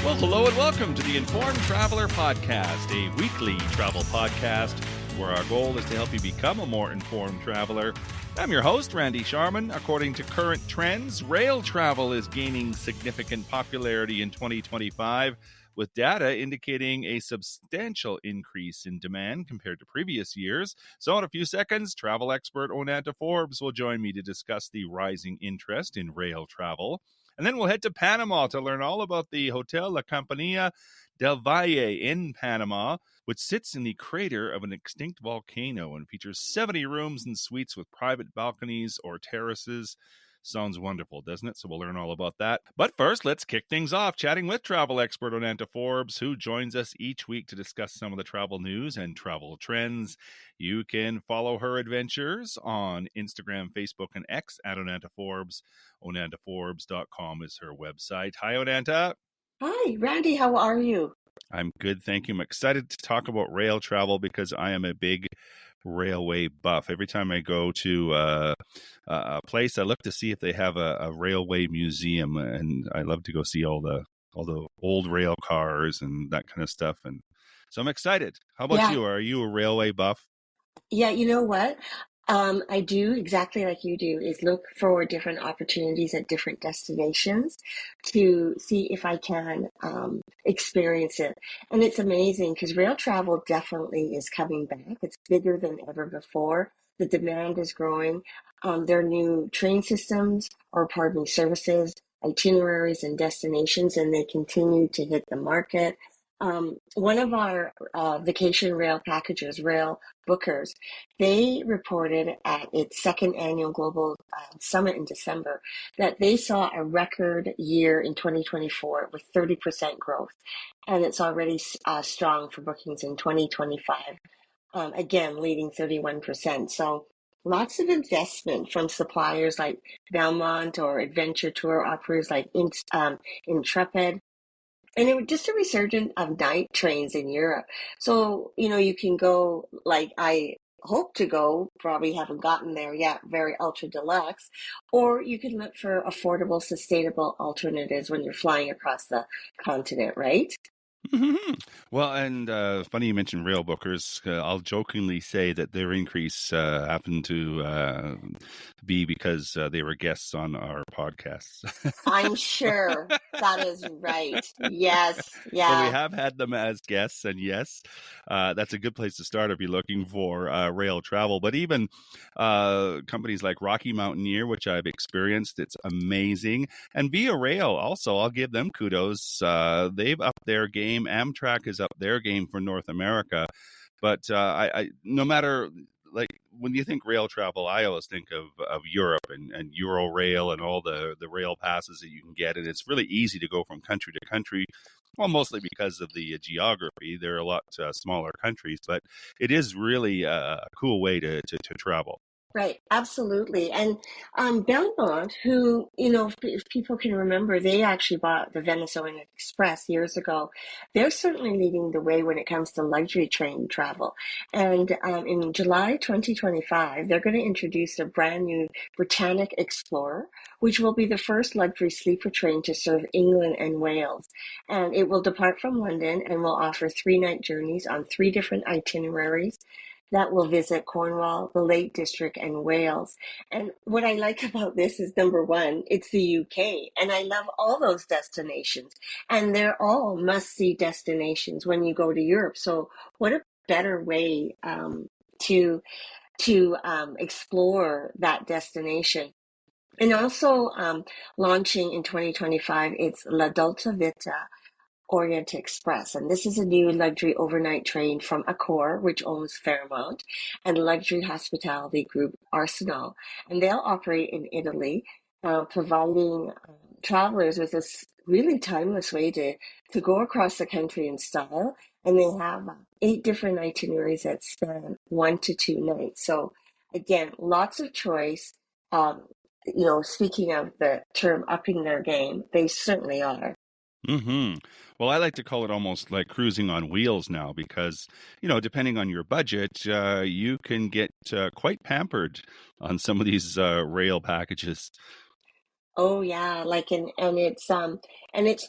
Well, hello and welcome to the Informed Traveler Podcast, a weekly travel podcast where our goal is to help you become a more informed traveler. I'm your host, Randy Sharman. According to current trends, rail travel is gaining significant popularity in 2025, with data indicating a substantial increase in demand compared to previous years. So in a few seconds, travel expert Onanta Forbes will join me to discuss the rising interest in rail travel. And then we'll head to Panama to learn all about the Hotel La Compania del Valle in Panama, which sits in the crater of an extinct volcano and features 70 rooms and suites with private balconies or terraces. Sounds wonderful, doesn't it? So we'll learn all about that. But first, let's kick things off chatting with travel expert Onanta Forbes, who joins us each week to discuss some of the travel news and travel trends. You can follow her adventures on Instagram, Facebook, and X at Onanta Forbes. OnantaForbes.com is her website. Hi, Onanta. Hi, Randy. How are you? I'm good, thank you. I'm excited to talk about rail travel because I am a big railway buff. Every time I go to a place, I look to see if they have a railway museum, and I love to go see all the old rail cars and that kind of stuff. And so I'm excited. How about you? Are you a railway buff? Yeah, you know what? I do exactly like you do, is look for different opportunities at different destinations to see if I can experience it. And it's amazing because rail travel definitely is coming back. It's bigger than ever before. The demand is growing. There are new train systems, or pardon me, services, itineraries, and destinations, and they continue to hit the market. One of our vacation rail packages, Rail Bookers, they reported at its second annual global summit in December that they saw a record year in 2024 with 30% growth. And it's already strong for bookings in 2025, again, leading 31%. So lots of investment from suppliers like Belmont or adventure tour operators like Intrepid. And it was just a resurgence of night trains in Europe. So, you can go, like I hope to go, probably haven't gotten there yet, very ultra deluxe, or you can look for affordable, sustainable alternatives when you're flying across the continent, right? Mm-hmm. Well, and funny you mentioned rail bookers. I'll jokingly say that their increase happened to be because they were guests on our podcasts. I'm sure that is right. Yes. So we Yeah. have had them as guests, and yes, that's a good place to start if you're looking for rail travel. But even companies like Rocky Mountaineer, which I've experienced, it's amazing. And Via Rail, also, I'll give them kudos. They've upped their game. Amtrak has upped their game for North America. But I no matter, like, when you think rail travel, I always think of Europe and Euro-Rail and all the rail passes that you can get. And it's really easy to go from country to country. Well, mostly because of the geography. They're a lot smaller countries, but it is really a cool way to travel. Right, absolutely. And Belmont, who, if people can remember, they actually bought the Venezuelan Express years ago. They're certainly leading the way when it comes to luxury train travel. And in July 2025, they're going to introduce a brand new Britannic Explorer, which will be the first luxury sleeper train to serve England and Wales. And it will depart from London and will offer 3-night journeys on 3 different itineraries that will visit Cornwall, the Lake District, and Wales. And what I like about this is, number one, it's the UK, and I love all those destinations, and they're all must-see destinations when you go to Europe. So what a better way to explore that destination. And also launching in 2025, it's La Dolce Vita Orient Express. And this is a new luxury overnight train from Accor, which owns Fairmont, and luxury hospitality group Arsenal. And they'll operate in Italy, providing travelers with this really timeless way to go across the country in style. And they have 8 different itineraries that span 1 to 2 nights. So again, lots of choice. Speaking of the term upping their game, they certainly are. Mm-hmm. Well, I like to call it almost like cruising on wheels now because, depending on your budget, you can get quite pampered on some of these rail packages. Oh yeah, like and it's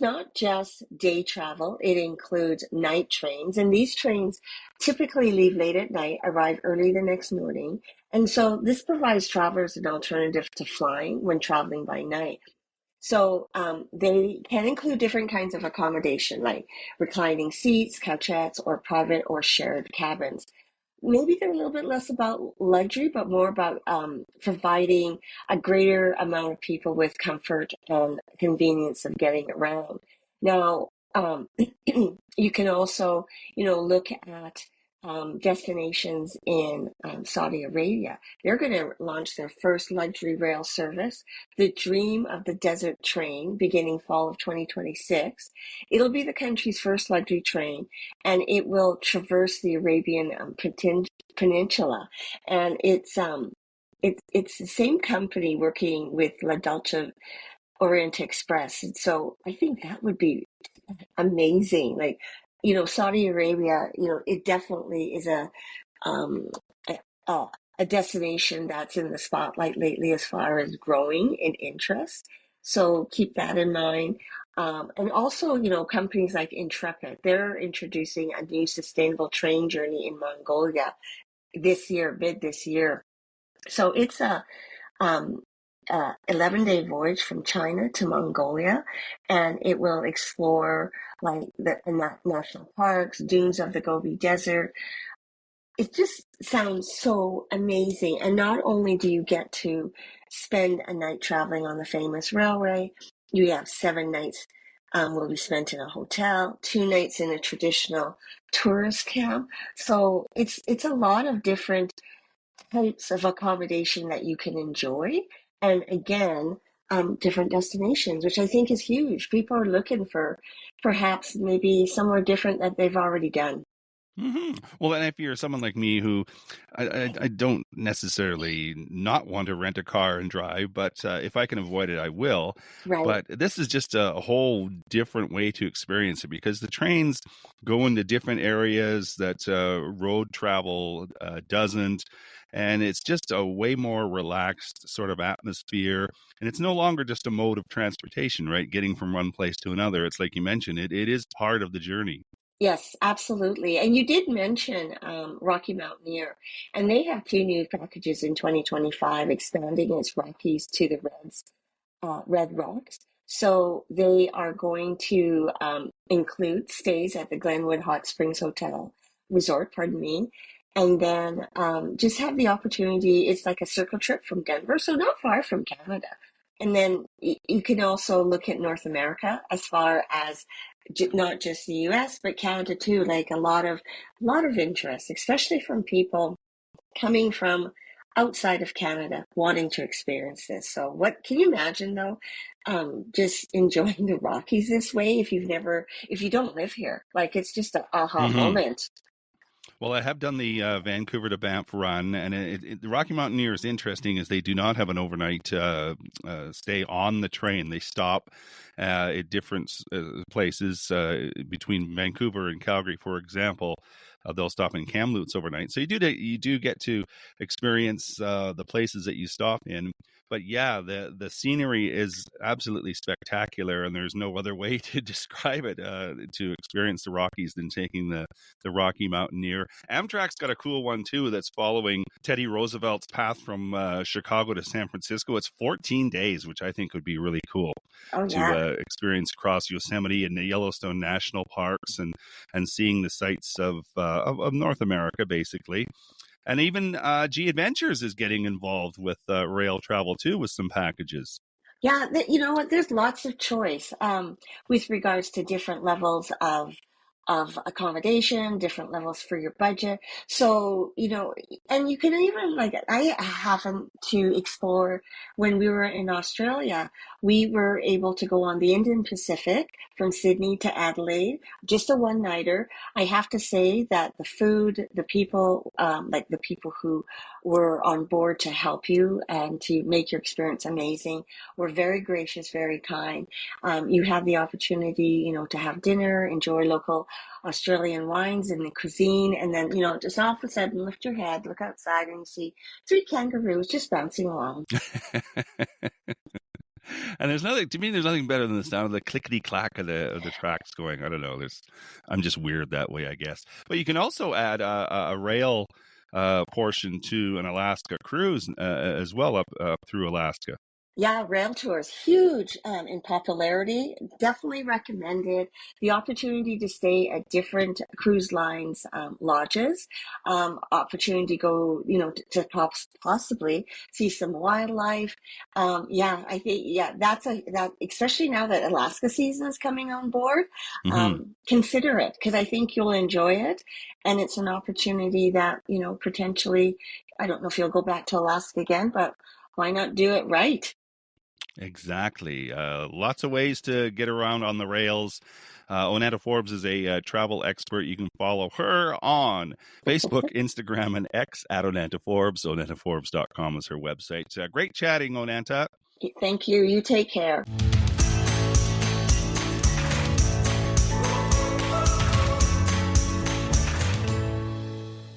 not just day travel. It includes night trains, and these trains typically leave late at night, arrive early the next morning. And so this provides travelers an alternative to flying when traveling by night. So they can include different kinds of accommodation, like reclining seats, couchettes, or private or shared cabins. Maybe they're a little bit less about luxury, but more about providing a greater amount of people with comfort and convenience of getting around. Now, you can also, look at destinations in Saudi Arabia. They're going to launch their first luxury rail service, the Dream of the Desert Train, beginning fall of 2026. It'll be the country's first luxury train, and it will traverse the Arabian Peninsula. And it's the same company working with La Dolce Orient Express. And so I think that would be amazing. Like, Saudi Arabia, it definitely is um, a, a a destination that's in the spotlight lately as far as growing in interest. So keep that in mind. And also, companies like Intrepid, they're introducing a new sustainable train journey in Mongolia this year, mid this year. So it's um, 11-day voyage from China to Mongolia, and it will explore like the national parks, dunes of the Gobi Desert. It just sounds so amazing. And not only do you get to spend a night traveling on the famous railway, you have 7 nights will be spent in a hotel, 2 nights in a traditional tourist camp. So it's a lot of different types of accommodation that you can enjoy. And again, different destinations, which I think is huge. People are looking for perhaps maybe somewhere different that they've already done. Well, and if you're someone like me who I don't necessarily not want to rent a car and drive, but if I can avoid it, I will. Right. But this is just a whole different way to experience it because the trains go into different areas that road travel doesn't. And it's just a way more relaxed sort of atmosphere. And it's no longer just a mode of transportation, right? Getting from one place to another. It's like you mentioned, it is part of the journey. Yes, absolutely. And you did mention Rocky Mountaineer, and they have 2 new packages in 2025, expanding its Rockies to the Red Rocks. So they are going to include stays at the Glenwood Hot Springs Hotel Resort, pardon me, and then just have the opportunity. It's like a circle trip from Denver, so not far from Canada. And then you can also look at North America as far as not just the U.S. but Canada too. Like a lot of interest, especially from people coming from outside of Canada wanting to experience this. So what can you imagine though? Just enjoying the Rockies this way if you don't live here, like it's just an aha Hmm. moment. Well, I have done the Vancouver to Banff run, and the Rocky Mountaineer is interesting as they do not have an overnight stay on the train. They stop at different places between Vancouver and Calgary, for example. They'll stop in Kamloops overnight, so you do get to experience the places that you stop in. But yeah, the scenery is absolutely spectacular, and there's no other way to describe it to experience the Rockies than taking the Rocky Mountaineer. Amtrak's got a cool one too that's following Teddy Roosevelt's path from Chicago to San Francisco. It's 14 days, which I think would be really cool Oh to yeah. experience across Yosemite and the Yellowstone National Parks and seeing the sights of North America, basically. And even G Adventures is getting involved with rail travel too with some packages. Yeah, you know what? There's lots of choice with regards to different levels of accommodation, different levels for your budget. So, and you can even like I happened to explore when we were in Australia. We were able to go on the Indian Pacific from Sydney to Adelaide, just a one-nighter. I have to say that the food, the people, like the people who were on board to help you and to make your experience amazing were very gracious, very kind. You have the opportunity, to have dinner, enjoy local Australian wines and the cuisine, and then, just all of a sudden lift your head, look outside, and you see 3 kangaroos just bouncing along. And there's nothing to me. There's nothing better than the sound of the clickety clack of the tracks going. I don't know. I'm just weird that way, I guess. But you can also add a rail portion to an Alaska cruise as well up through Alaska. Yeah, rail tours, huge in popularity. Definitely recommended. The opportunity to stay at different cruise lines lodges, opportunity to go, to possibly see some wildlife. Yeah, I think that especially now that Alaska season is coming on board, Hmm. consider it because I think you'll enjoy it, and it's an opportunity that potentially. I don't know if you'll go back to Alaska again, but why not do it right? Exactly. Lots of ways to get around on the rails. Onetta Forbes is a travel expert. You can follow her on Facebook, Instagram, and X at Onetta Forbes. OnettaForbes.com is her website. Great chatting, Onetta. Thank you. You take care.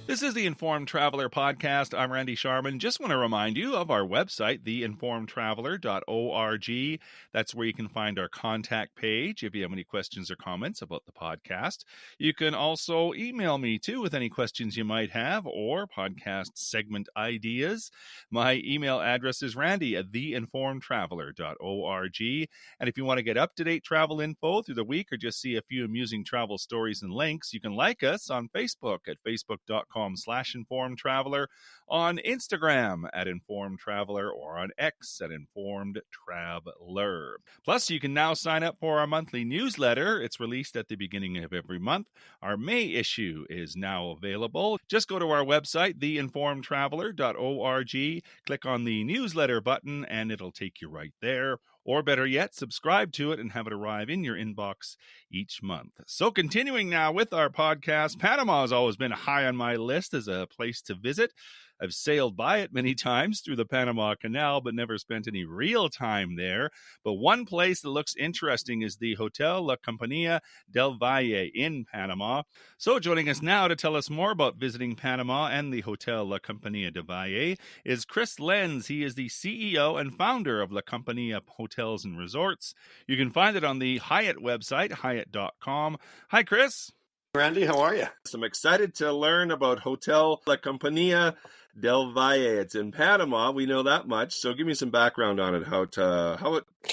This is the Informed Traveler Podcast. I'm Randy Sharman. Just want to remind you of our website, theinformedtraveler.org. That's where you can find our contact page if you have any questions or comments about the podcast. You can also email me too with any questions you might have or podcast segment ideas. My email address is randy at theinformedtraveler.org. And if you want to get up-to-date travel info through the week or just see a few amusing travel stories and links, you can like us on Facebook at facebook.com/informed traveler, on Instagram at informed traveler, or on X at informed traveler. Plus, you can now sign up for our monthly newsletter. It's released at the beginning of every month. Our May issue is now available. Just go to our website, theinformedtraveler.org, click on the newsletter button, and it'll take you right there. Or better yet, subscribe to it and have it arrive in your inbox each month. So continuing now with our podcast, Panama has always been high on my list as a place to visit. I've sailed by it many times through the Panama Canal, but never spent any real time there. But one place that looks interesting is the Hotel La Compania del Valle in Panama. So joining us now to tell us more about visiting Panama and the Hotel La Compania del Valle is Chris Lenz. He is the CEO and founder of La Compania Hotels and Resorts. You can find it on the Hyatt website, hyatt.com. Hi, Chris. Randy, how are you? I'm excited to learn about Hotel La Compania del Valle. It's in Panama. We know that much. So give me some background on it, how it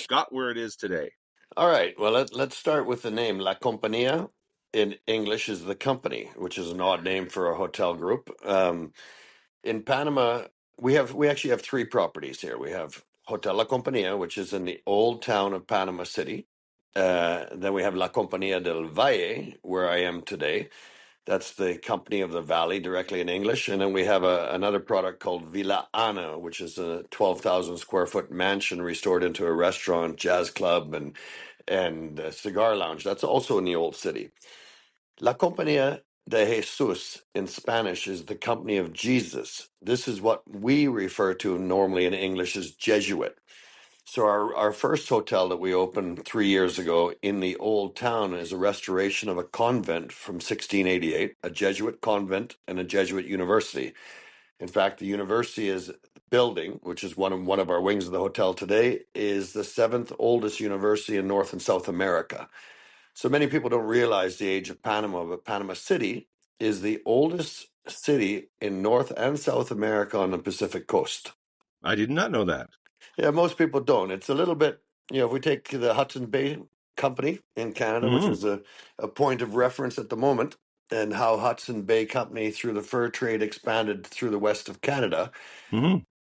got where it is today. All right. Well, let's start with the name. La Compania in English is the company, which is an odd name for a hotel group. In Panama, we actually have three properties here. We have Hotel La Compania, which is in the old town of Panama City. Then we have La Compania del Valle, where I am today. That's the company of the valley directly in English. And then we have another product called Villa Ana, which is a 12,000 square foot mansion restored into a restaurant, jazz club, and a cigar lounge. That's also in the old city. La Compañía de Jesús in Spanish is the company of Jesus. This is what we refer to normally in English as Jesuit. So our first hotel that we opened 3 years ago in the old town is a restoration of a convent from 1688, a Jesuit convent and a Jesuit university. In fact, the university is building, which is one of our wings of the hotel today, is the seventh oldest university in North and South America. So many people don't realize the age of Panama, but Panama City is the oldest city in North and South America on the Pacific coast. I did not know that. Yeah, most people don't. It's a little bit, if we take the Hudson Bay Company in Canada, which is a point of reference at the moment, and how Hudson Bay Company through the fur trade expanded through the west of Canada.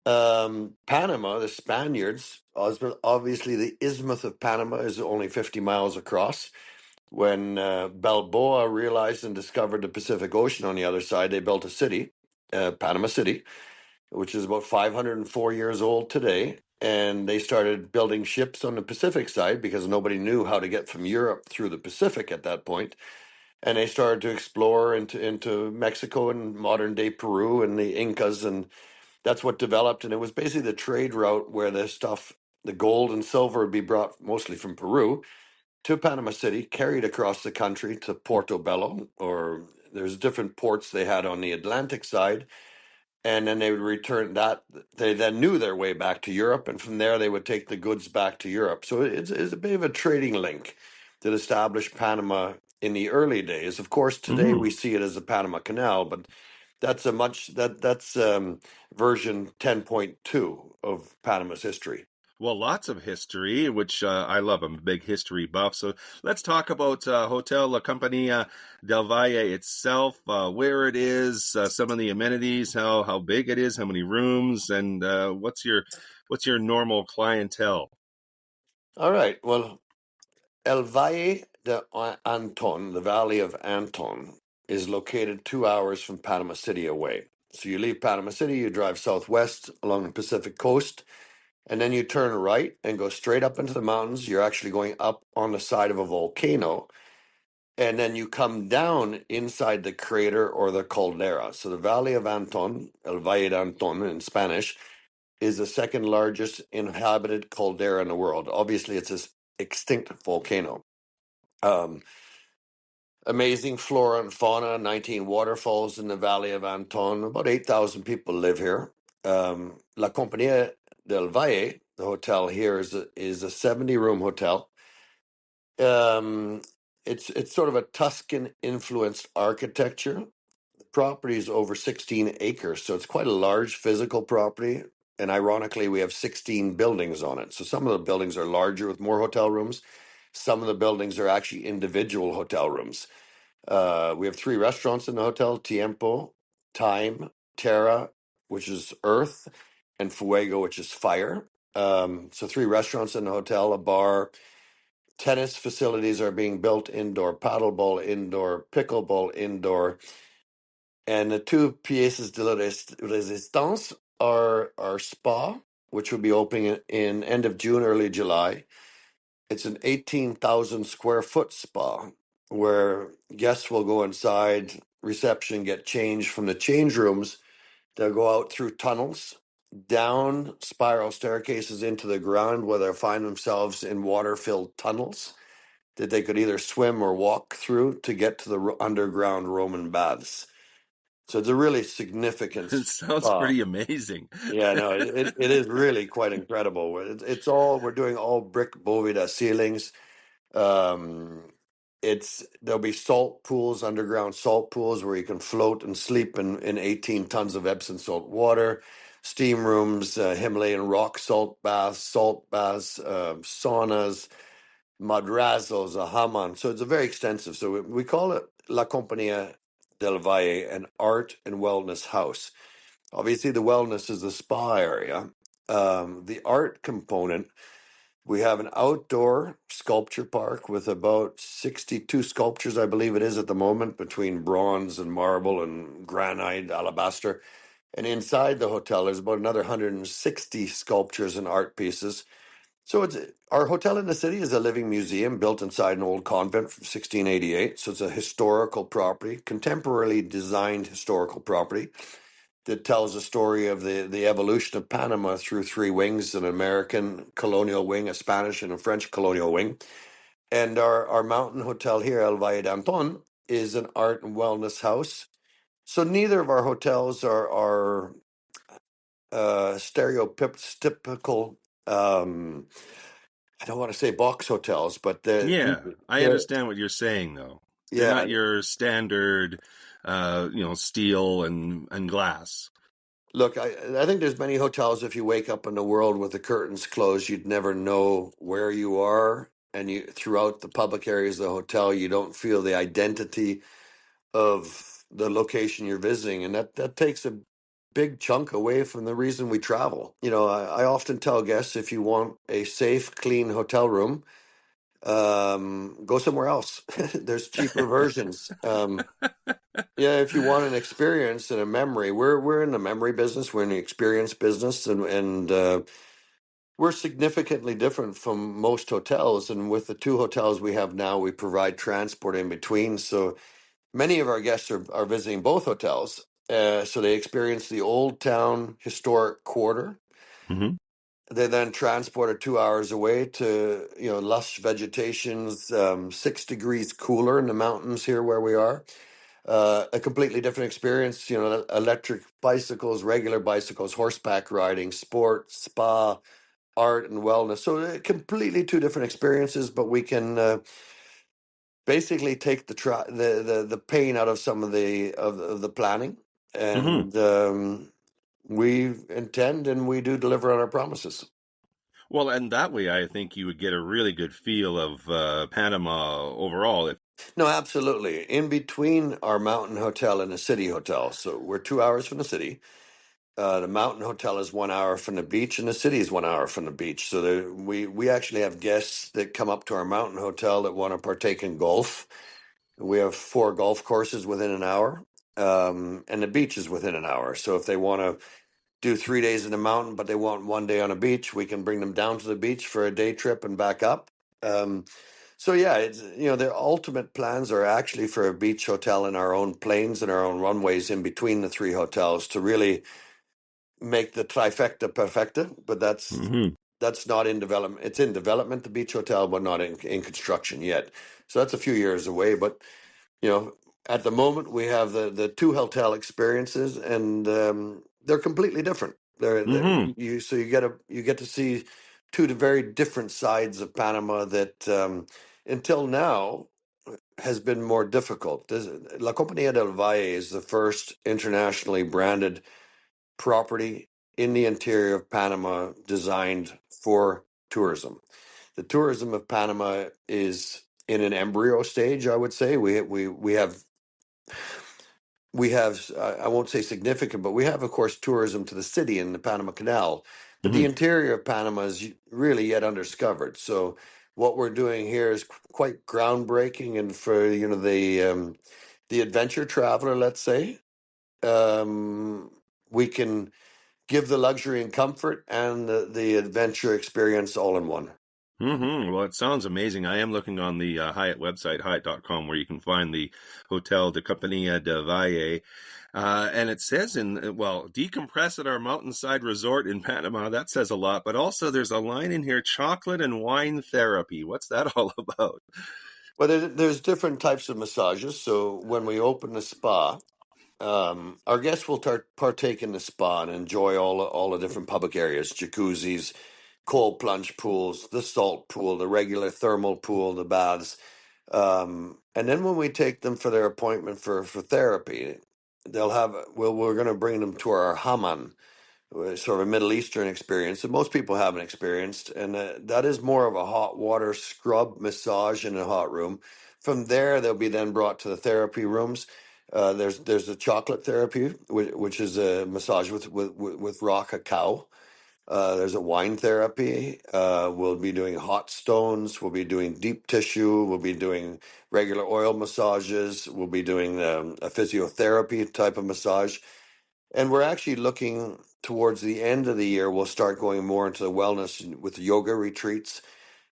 Panama, the Spaniards, obviously the Isthmus of Panama is only 50 miles across. When Balboa realized and discovered the Pacific Ocean on the other side, they built a city, Panama City, which is about 504 years old today. And they started building ships on the Pacific side because nobody knew how to get from Europe through the Pacific at that point. And they started to explore into Mexico and modern day Peru and the Incas. And that's what developed. And it was basically the trade route where the gold and silver would be brought mostly from Peru to Panama City, carried across the country to Portobello, or there's different ports they had on the Atlantic side. and then they would return that. They then knew their way back to Europe, and from there they would take the goods back to Europe. So it's a bit of a trading link that established Panama in the early days. Of course, today Mm. we see it as the Panama Canal, but that's a much that's version 10.2 of Panama's history. Well, lots of history, which I love. I'm a big history buff. So let's talk about Hotel La Compania del Valle itself, where it is, some of the amenities, how big it is, how many rooms, and what's your normal clientele? All right. Well, El Valle de Anton, the Valley of Anton, is located 2 hours from Panama City away. So you leave Panama City, you drive southwest along the Pacific coast, and then you turn right and go straight up into the mountains. You're actually going up on the side of a volcano, and then you come down inside the crater or the caldera. So the Valley of Anton, El Valle de Anton in Spanish, is the second largest inhabited caldera in the world. Obviously, it's an extinct volcano. Um, Amazing flora and fauna, 19 waterfalls in the Valley of Anton. About 8,000 people live here. La Compania del Valle, the hotel here, is a 70-room hotel. It's sort of a Tuscan influenced architecture. The property is over 16 acres, so it's quite a large physical property. And ironically, we have 16 buildings on it. So some of the buildings are larger with more hotel rooms. Some of the buildings are actually individual hotel rooms. We have 3 restaurants in the hotel: Tiempo, Time, Terra, which is earth, and Fuego, which is fire. So 3 restaurants in the hotel, a bar. Tennis facilities are being built indoor, paddleball indoor, pickleball indoor. And the 2 pièces de la résistance are our spa, which will be opening in end of June, early July. It's an 18,000 square foot spa where guests will go inside, reception, get changed from the change rooms. They'll go out through tunnels, down spiral staircases into the ground where they'll find themselves in water filled tunnels that they could either swim or walk through to get to the underground Roman baths. So it's a really significant It sounds spa. pretty amazing. Yeah, no, it is really quite incredible. It's all, we're doing all brick Bovida ceilings. Um, there'll be salt pools, underground salt pools where you can float and sleep in 18 tons of Epsom salt water, steam rooms, Himalayan rock salt baths, saunas, madrazos, a hammam. So it's a very extensive. So we call it La Compania del Valle, an art and wellness house. Obviously, the wellness is the spa area. The art component, we have an outdoor sculpture park with about 62 sculptures, I believe it is at the moment, between bronze and marble and granite, alabaster. And inside the hotel, there's about another 160 sculptures and art pieces. So our hotel in the city is a living museum built inside an old convent from 1688. So it's a historical property, contemporarily designed historical property that tells the story of the evolution of Panama through 3 wings: an American colonial wing, a Spanish, and a French colonial wing. And our mountain hotel here, El Valle d'Anton, is an art and wellness house. So neither of our hotels are stereotypical. I don't want to say box hotels, but Yeah, I they're understand what you're saying, though. They're yeah. not your standard, steel and glass. Look, I think there's many hotels. If you wake up in the world with the curtains closed, you'd never know where you are, and you throughout the public areas of the hotel, you don't feel the identity of the location you're visiting, and that takes a big chunk away from the reason we travel. I often tell guests, if you want a safe, clean hotel room, go somewhere else. There's cheaper versions. Yeah, if you want an experience and a memory, we're in the memory business. We're in the experience business, and we're significantly different from most hotels. And with the 2 hotels we have now, we provide transport in between. So many of our guests are visiting both hotels. So they experience the Old Town historic quarter. Hmm. They then transported 2 hours away to lush vegetations, 6 degrees cooler in the mountains here where we are. A completely different experience. Electric bicycles, regular bicycles, horseback riding, sport, spa, art, and wellness. So completely two different experiences, but we can basically take the pain out of some of the planning, Hmm. and we intend and we do deliver on our promises. Well, and that way, I think you would get a really good feel of Panama overall. No, absolutely. In between our mountain hotel and the city hotel, so we're 2 hours from the city. The mountain hotel is 1 hour from the beach, and the city is 1 hour from the beach. So we actually have guests that come up to our mountain hotel that want to partake in golf. We have 4 golf courses within an hour, and the beach is within an hour. So if they want to do 3 days in the mountain, but they want 1 day on a beach, we can bring them down to the beach for a day trip and back up. So yeah, the ultimate plans are actually for a beach hotel in our own planes and our own runways in between the 3 hotels to really make the trifecta perfecta. But Hmm. that's not in development. It's in development, the beach hotel, but not in construction yet. So that's a few years away. But you know, at the moment we have the 2 hotel experiences, and they're completely different. Hmm. You get to see two very different sides of Panama that until now has been more difficult. La Compania del Valle is the first internationally branded property in the interior of Panama designed for tourism. The tourism of Panama is in an embryo stage, I would say. We have I won't say significant, but we have, of course, tourism to the city in the Panama Canal. But the Hmm. interior of Panama is really yet undiscovered. So what we're doing here is quite groundbreaking, and for the adventure traveler, let's say, we can give the luxury and comfort and the adventure experience all in one. Well, it sounds amazing. I am looking on the Hyatt website, Hyatt.com, where you can find the Hotel de Compania de Valle. And it says decompress at our mountainside resort in Panama. That says a lot. But also there's a line in here, chocolate and wine therapy. What's that all about? Well, there's different types of massages. So when we open the spa, our guests will partake in the spa and enjoy all the different public areas, jacuzzis, cold plunge pools, the salt pool, the regular thermal pool, the baths. And then when we take them for their appointment for therapy, we're going to bring them to our hammam, sort of a Middle Eastern experience that most people haven't experienced. And that is more of a hot water scrub massage in a hot room. From there, they'll be then brought to the therapy rooms. There's the chocolate therapy, which is a massage with raw cacao. There's a wine therapy. We'll be doing hot stones. We'll be doing deep tissue. We'll be doing regular oil massages. We'll be doing a physiotherapy type of massage. And we're actually looking towards the end of the year, we'll start going more into the wellness with yoga retreats.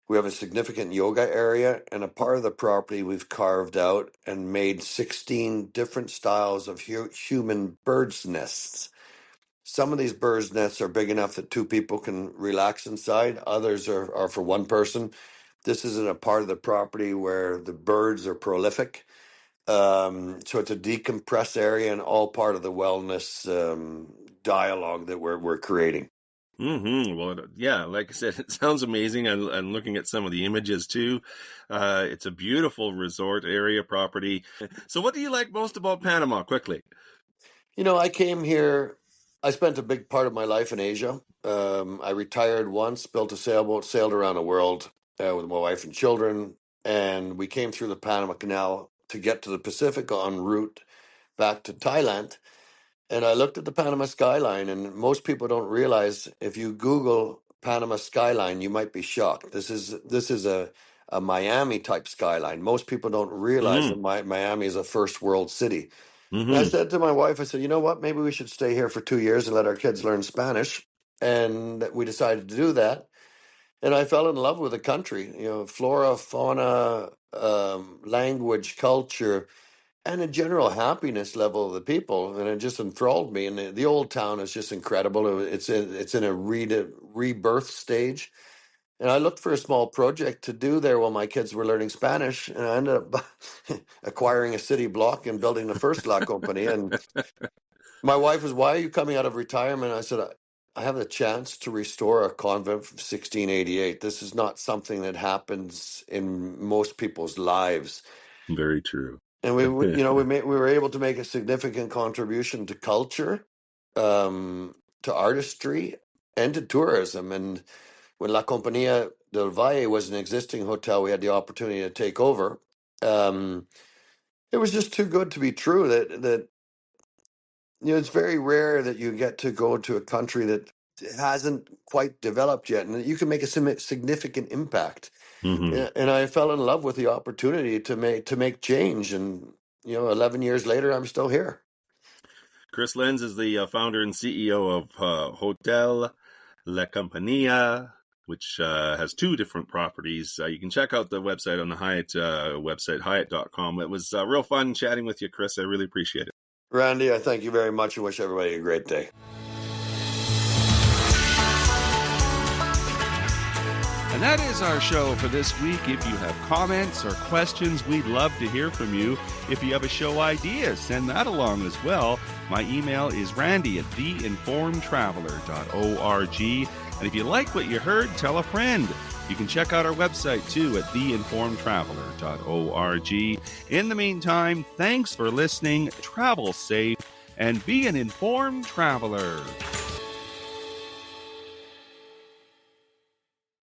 We have a significant yoga area, and a part of the property we've carved out and made 16 different styles of human birds' nests. Some of these birds' nests are big enough that 2 people can relax inside. Others are for one person. This is in a part of the property where the birds are prolific. So it's a decompressed area and all part of the wellness dialogue that we're creating. Well, yeah, like I said, it sounds amazing. And looking at some of the images too, it's a beautiful resort area property. So, what do you like most about Panama? Quickly. I came here. I spent a big part of my life in Asia. I retired once, built a sailboat, sailed around the world with my wife and children, and we came through the Panama Canal to get to the Pacific en route back to Thailand. And I looked at the Panama skyline, and most people don't realize if you Google Panama skyline, you might be shocked. This is a Miami type skyline. Most people don't realize Mm-hmm. that Miami is a first world city. And I Mm-hmm. said to my wife, I said, you know what? Maybe we should stay here for 2 years and let our kids learn Spanish. And we decided to do that. And I fell in love with the country, flora, fauna, language, culture, and a general happiness level of the people. And it just enthralled me. And the old town is just incredible. It's in a rebirth stage. And I looked for a small project to do there while my kids were learning Spanish, and I ended up acquiring a city block and building the first La Compania. And my wife was, "Why are you coming out of retirement?" I said, I have the chance to restore a convent from 1688. This is not something that happens in most people's lives." Very true. And we were able to make a significant contribution to culture, to artistry, and to tourism. And when La Compania del Valle was an existing hotel, we had the opportunity to take over. It was just too good to be true that it's very rare that you get to go to a country that hasn't quite developed yet, and that you can make a significant impact. Mm-hmm. And I fell in love with the opportunity to make change. And 11 years later, I'm still here. Chris Lenz is the founder and CEO of Hotel La Compania, which has 2 different properties. You can check out the website on the Hyatt website, hyatt.com. It was real fun chatting with you, Chris. I really appreciate it. Randy, I thank you very much and wish everybody a great day. And that is our show for this week. If you have comments or questions, we'd love to hear from you. If you have a show idea, send that along as well. My email is randy@theinformedtraveler.org. And if you like what you heard, tell a friend. You can check out our website too at theinformedtraveler.org. In the meantime, thanks for listening, travel safe, and be an informed traveler.